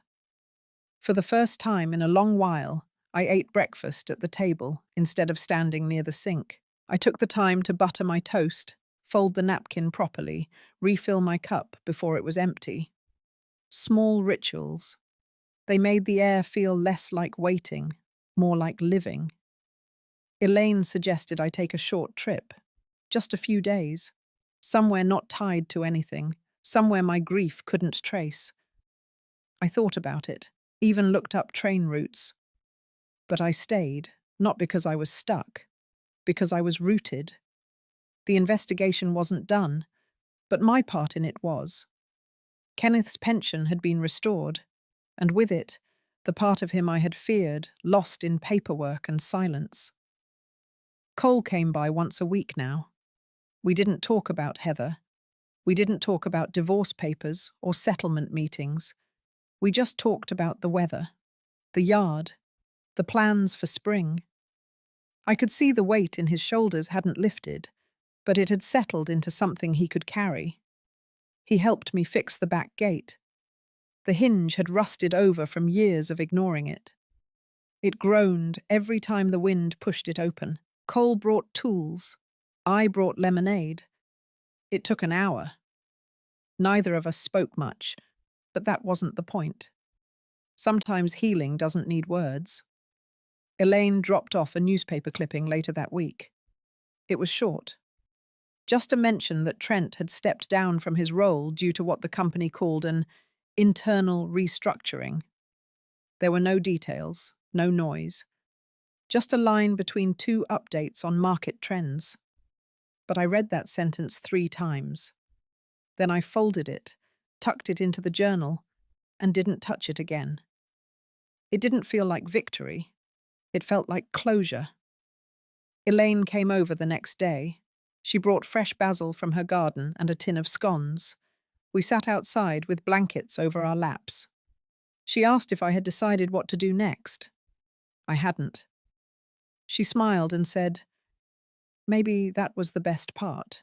For the first time in a long while, I ate breakfast at the table instead of standing near the sink. I took the time to butter my toast, fold the napkin properly, refill my cup before it was empty. Small rituals. They made the air feel less like waiting, more like living. Elaine suggested I take a short trip, just a few days, somewhere not tied to anything, somewhere my grief couldn't trace. I thought about it, even looked up train routes. But I stayed, not because I was stuck, because I was rooted. The investigation wasn't done, but my part in it was. Kenneth's pension had been restored, and with it, the part of him I had feared, lost in paperwork and silence. Cole came by once a week now. We didn't talk about Heather. We didn't talk about divorce papers or settlement meetings. We just talked about the weather, the yard, the plans for spring. I could see the weight in his shoulders hadn't lifted, but it had settled into something he could carry. He helped me fix the back gate. The hinge had rusted over from years of ignoring it. It groaned every time the wind pushed it open. Cole brought tools. I brought lemonade. It took an hour. Neither of us spoke much, but that wasn't the point. Sometimes healing doesn't need words. Elaine dropped off a newspaper clipping later that week. It was short. Just a mention that Trent had stepped down from his role due to what the company called an internal restructuring. There were no details, no noise, just a line between two updates on market trends. But I read that sentence 3 times. Then I folded it, tucked it into the journal, and didn't touch it again. It didn't feel like victory. It felt like closure. Elaine came over the next day. She brought fresh basil from her garden and a tin of scones. We sat outside with blankets over our laps. She asked if I had decided what to do next. I hadn't. She smiled and said, maybe that was the best part.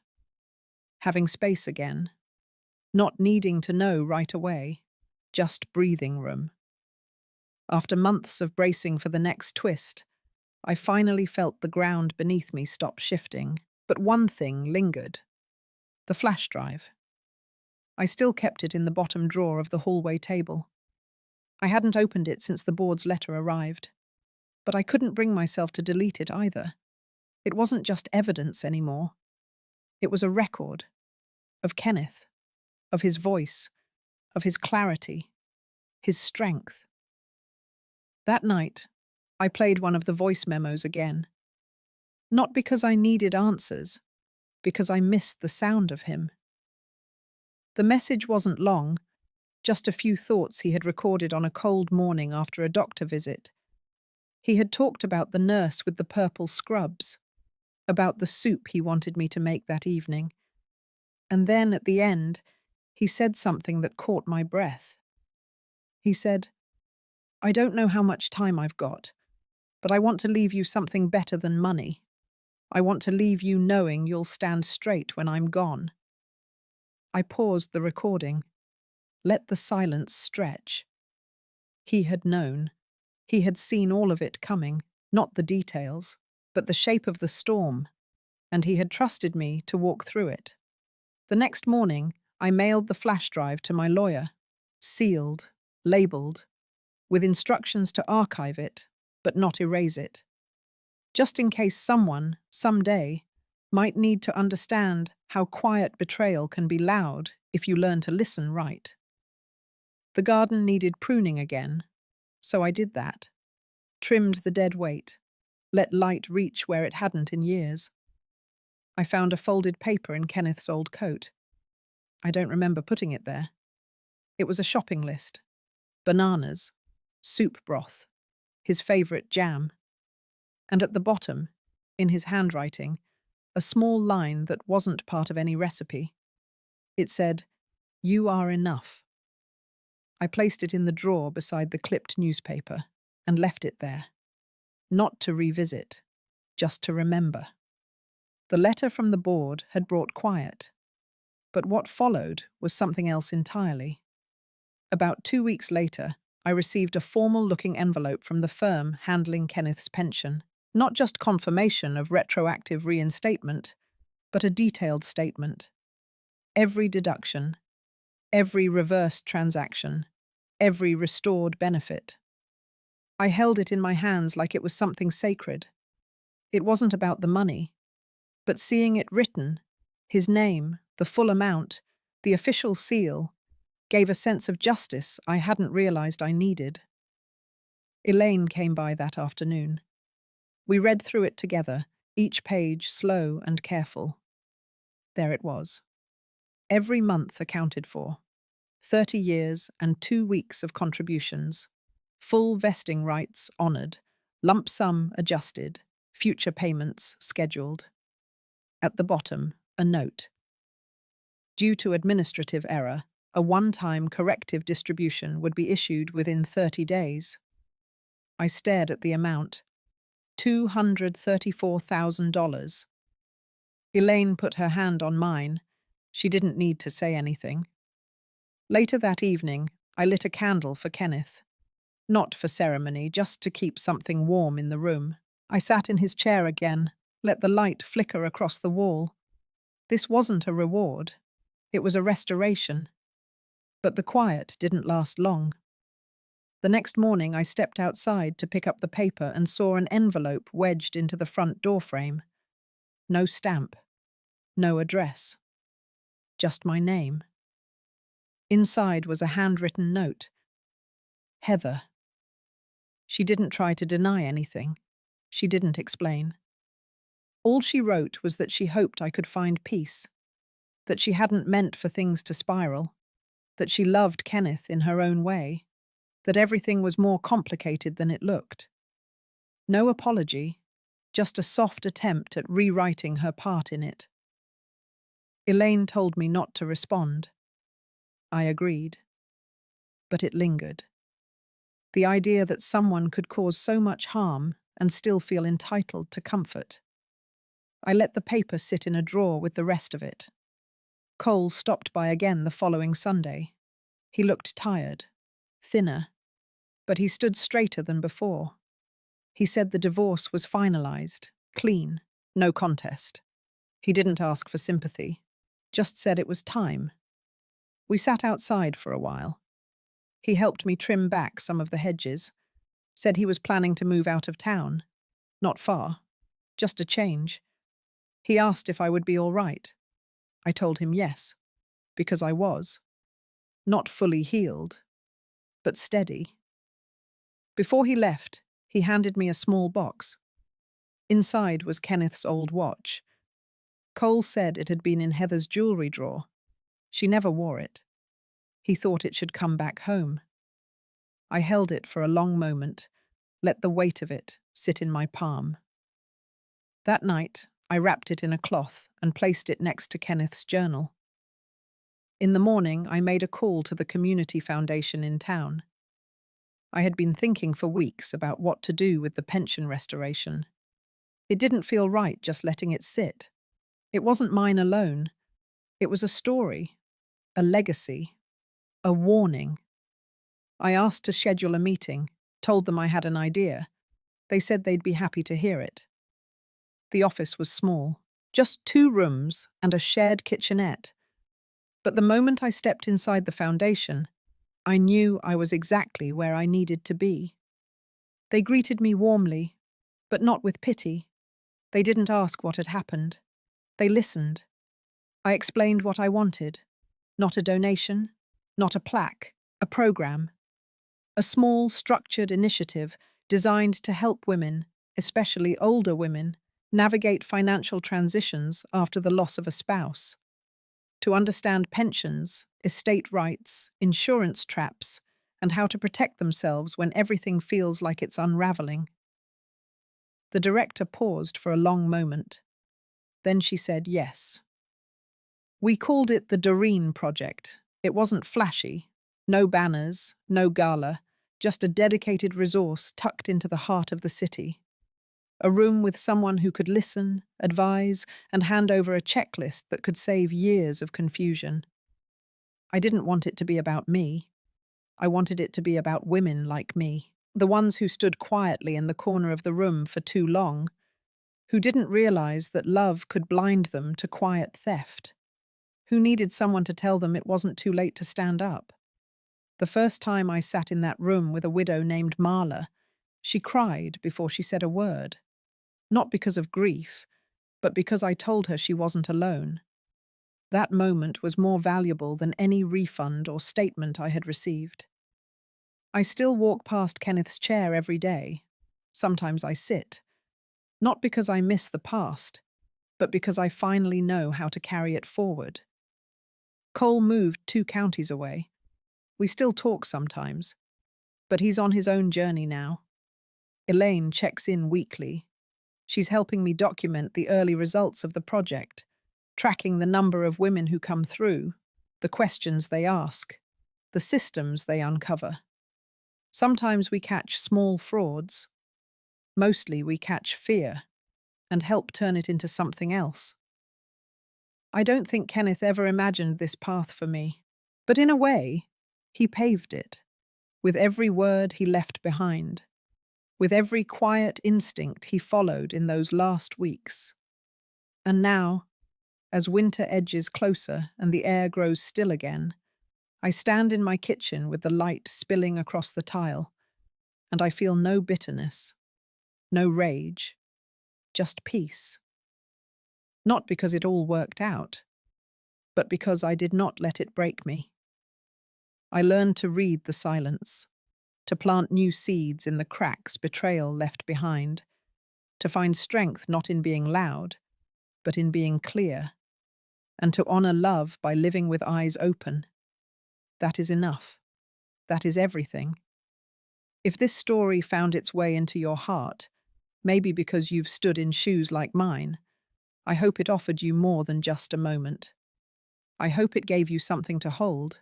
Having space again. Not needing to know right away. Just breathing room. After months of bracing for the next twist, I finally felt the ground beneath me stop shifting. But one thing lingered. The flash drive. I still kept it in the bottom drawer of the hallway table. I hadn't opened it since the board's letter arrived. But I couldn't bring myself to delete it either. It wasn't just evidence anymore. It was a record. Of Kenneth. Of his voice. Of his clarity. His strength. That night, I played one of the voice memos again. Not because I needed answers, because I missed the sound of him. The message wasn't long, just a few thoughts he had recorded on a cold morning after a doctor visit. He had talked about the nurse with the purple scrubs, about the soup he wanted me to make that evening. And then, at the end, he said something that caught my breath. He said, I don't know how much time I've got, but I want to leave you something better than money. I want to leave you knowing you'll stand straight when I'm gone. I paused the recording. Let the silence stretch. He had known. He had seen all of it coming, not the details, but the shape of the storm, and he had trusted me to walk through it. The next morning, I mailed the flash drive to my lawyer, sealed, labeled, with instructions to archive it, but not erase it. Just in case someone, someday, might need to understand how quiet betrayal can be loud if you learn to listen right. The garden needed pruning again, so I did that. Trimmed the dead weight, let light reach where it hadn't in years. I found a folded paper in Kenneth's old coat. I don't remember putting it there. It was a shopping list. Bananas, soup broth, his favorite jam. And at the bottom, in his handwriting, a small line that wasn't part of any recipe. It said, "You are enough." I placed it in the drawer beside the clipped newspaper and left it there. Not to revisit, just to remember. The letter from the board had brought quiet, but what followed was something else entirely. About 2 weeks later, I received a formal-looking envelope from the firm handling Kenneth's pension. Not just confirmation of retroactive reinstatement, but a detailed statement. Every deduction, every reversed transaction, every restored benefit. I held it in my hands like it was something sacred. It wasn't about the money, but seeing it written, his name, the full amount, the official seal, gave a sense of justice I hadn't realized I needed. Elaine came by that afternoon. We read through it together, each page slow and careful. There it was. Every month accounted for. 30 years and 2 weeks of contributions. Full vesting rights honoured. Lump sum adjusted. Future payments scheduled. At the bottom, a note. Due to administrative error, a one-time corrective distribution would be issued within 30 days. I stared at the amount. $234,000. Elaine put her hand on mine. She didn't need to say anything. Later that evening, I lit a candle for Kenneth. Not for ceremony, just to keep something warm in the room. I sat in his chair again, let the light flicker across the wall. This wasn't a reward. It was a restoration. But the quiet didn't last long. The next morning, I stepped outside to pick up the paper and saw an envelope wedged into the front door frame. No stamp, no address, just my name. Inside was a handwritten note. Heather. She didn't try to deny anything. She didn't explain. All she wrote was that she hoped I could find peace, that she hadn't meant for things to spiral, that she loved Kenneth in her own way, that everything was more complicated than it looked. No apology, just a soft attempt at rewriting her part in it. Elaine told me not to respond. I agreed. But it lingered. The idea that someone could cause so much harm and still feel entitled to comfort. I let the paper sit in a drawer with the rest of it. Cole stopped by again the following Sunday. He looked tired, thinner, but he stood straighter than before. He said the divorce was finalized, clean, no contest. He didn't ask for sympathy, just said it was time. We sat outside for a while. He helped me trim back some of the hedges, said he was planning to move out of town. Not far, just a change. He asked if I would be all right. I told him yes, because I was. Not fully healed, but steady. Before he left, he handed me a small box. Inside was Kenneth's old watch. Cole said it had been in Heather's jewelry drawer. She never wore it. He thought it should come back home. I held it for a long moment, let the weight of it sit in my palm. That night, I wrapped it in a cloth and placed it next to Kenneth's journal. In the morning, I made a call to the community foundation in town. I had been thinking for weeks about what to do with the pension restoration. It didn't feel right just letting it sit. It wasn't mine alone. It was a story, a legacy, a warning. I asked to schedule a meeting, told them I had an idea. They said they'd be happy to hear it. The office was small, just 2 rooms and a shared kitchenette. But the moment I stepped inside the foundation, I knew I was exactly where I needed to be. They greeted me warmly, but not with pity. They didn't ask what had happened. They listened. I explained what I wanted. Not a donation, not a plaque, a program. A small, structured initiative designed to help women, especially older women, navigate financial transitions after the loss of a spouse. To understand pensions, estate rights, insurance traps, and how to protect themselves when everything feels like it's unraveling. The director paused for a long moment. Then she said yes. We called it the Doreen Project. It wasn't flashy. No banners, no gala, just a dedicated resource tucked into the heart of the city. A room with someone who could listen, advise, and hand over a checklist that could save years of confusion. I didn't want it to be about me. I wanted it to be about women like me, the ones who stood quietly in the corner of the room for too long, who didn't realize that love could blind them to quiet theft, who needed someone to tell them it wasn't too late to stand up. The first time I sat in that room with a widow named Marla, she cried before she said a word. Not because of grief, but because I told her she wasn't alone. That moment was more valuable than any refund or statement I had received. I still walk past Kenneth's chair every day. Sometimes I sit. Not because I miss the past, but because I finally know how to carry it forward. Cole moved 2 counties away. We still talk sometimes, but he's on his own journey now. Elaine checks in weekly. She's helping me document the early results of the project, tracking the number of women who come through, the questions they ask, the systems they uncover. Sometimes we catch small frauds. Mostly we catch fear and help turn it into something else. I don't think Kenneth ever imagined this path for me, but in a way, he paved it, with every word he left behind, with every quiet instinct he followed in those last weeks. And now, As winter edges closer and the air grows still again, I stand in my kitchen with the light spilling across the tile, and I feel no bitterness, no rage, just peace. Not because it all worked out, but because I did not let it break me. I learned to read the silence, to plant new seeds in the cracks betrayal left behind, to find strength not in being loud, but in being clear, and to honor love by living with eyes open. That is enough. That is everything. If this story found its way into your heart, maybe because you've stood in shoes like mine, I hope it offered you more than just a moment. I hope it gave you something to hold.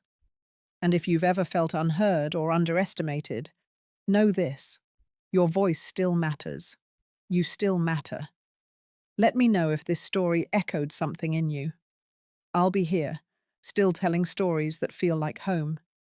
And if you've ever felt unheard or underestimated, know this: your voice still matters. You still matter. Let me know if this story echoed something in you. I'll be here, still telling stories that feel like home.